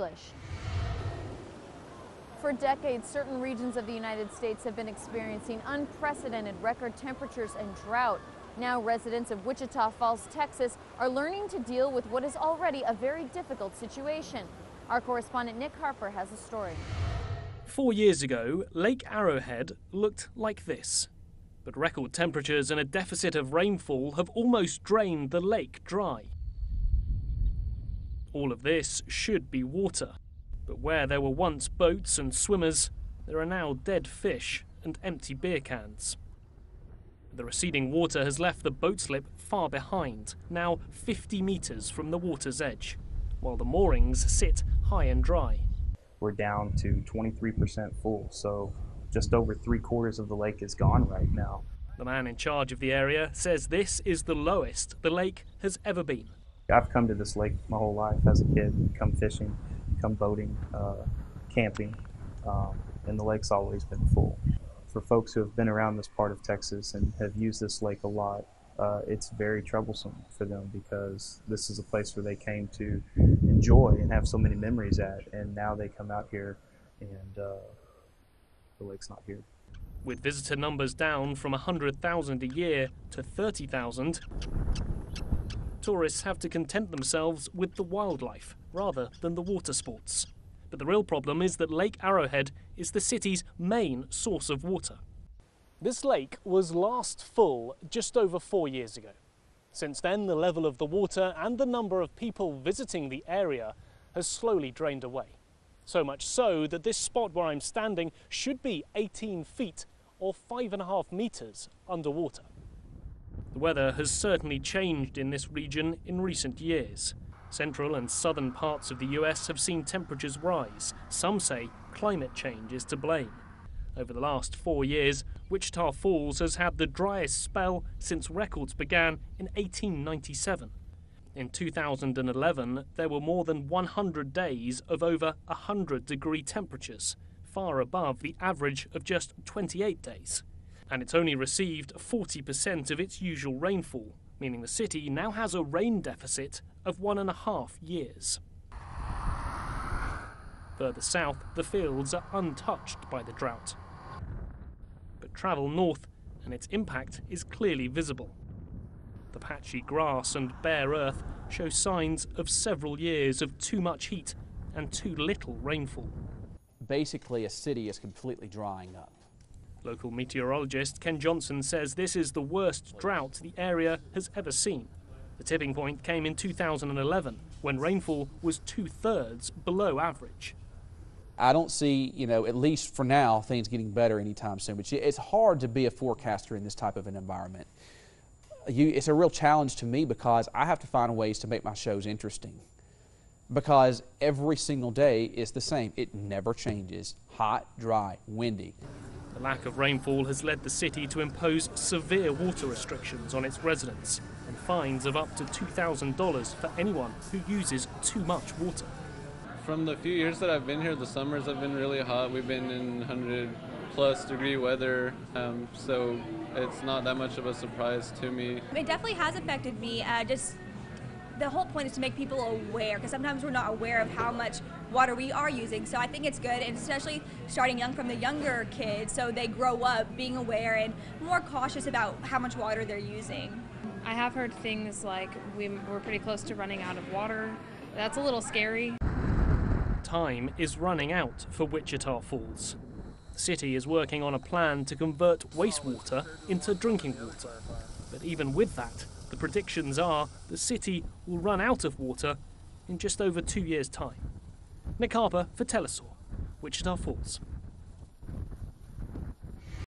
English. For decades, certain regions of the United States have been experiencing unprecedented record temperatures and drought. Now residents of Wichita Falls, Texas are learning to deal with what is already a very difficult situation. Our correspondent Nick Harper has a story. 4 years ago, Lake Arrowhead looked like this. But record temperatures and a deficit of rainfall have almost drained the lake dry. All of this should be water. But where there were once boats and swimmers, there are now dead fish and empty beer cans. The receding water has left the boat slip far behind, now 50 metres from the water's edge, while the moorings sit high and dry. We're down to 23% full, so just over 3/4 of the lake is gone right now. The man in charge of the area says this is the lowest the lake has ever been. I've come to this lake my whole life as a kid, come fishing, come boating, camping, and the lake's always been full. For folks who have been around this part of Texas and have used this lake a lot, it's very troublesome for them because this is a place where they came to enjoy and have so many memories at, and now they come out here and the lake's not here. With visitor numbers down from 100,000 a year to 30,000, tourists have to content themselves with the wildlife rather than the water sports. But the real problem is that Lake Arrowhead is the city's main source of water. This lake was last full just over 4 years ago. Since then, the level of the water and the number of people visiting the area has slowly drained away. So much so that this spot where I'm standing should be 18 feet or 5.5 meters underwater. The weather has certainly changed in this region in recent years. Central and southern parts of the US have seen temperatures rise. Some say climate change is to blame. Over the last 4 years, Wichita Falls has had the driest spell since records began in 1897. In 2011, there were more than 100 days of over 100-degree temperatures, far above the average of just 28 days. And it's only received 40% of its usual rainfall, meaning the city now has a rain deficit of 1.5 years. Further south, the fields are untouched by the drought. But travel north, and its impact is clearly visible. The patchy grass and bare earth show signs of several years of too much heat and too little rainfall. Basically, a city is completely drying up. Local meteorologist Ken Johnson says this is the worst drought the area has ever seen. The tipping point came in 2011, when rainfall was 2/3 below average. I don't see, at least for now, things getting better anytime soon. But it's hard to be a forecaster in this type of an environment. It's a real challenge to me because I have to find ways to make my shows interesting. Because every single day is the same. It never changes. Hot, dry, windy. The lack of rainfall has led the city to impose severe water restrictions on its residents and fines of up to $2,000 for anyone who uses too much water. From the few years that I've been here, the summers have been really hot. We've been in 100+ degree weather, so it's not that much of a surprise to me. It definitely has affected me. The whole point is to make people aware, because sometimes we're not aware of how much water we are using. So I think it's good, and especially starting young from the younger kids, so they grow up being aware and more cautious about how much water they're using. I have heard things like we're pretty close to running out of water. That's a little scary. Time is running out for Wichita Falls. The city is working on a plan to convert wastewater into drinking water. But even with that, the predictions are the city will run out of water in just over 2 years' time. Nick Harper for Telesaur, Wichita Falls.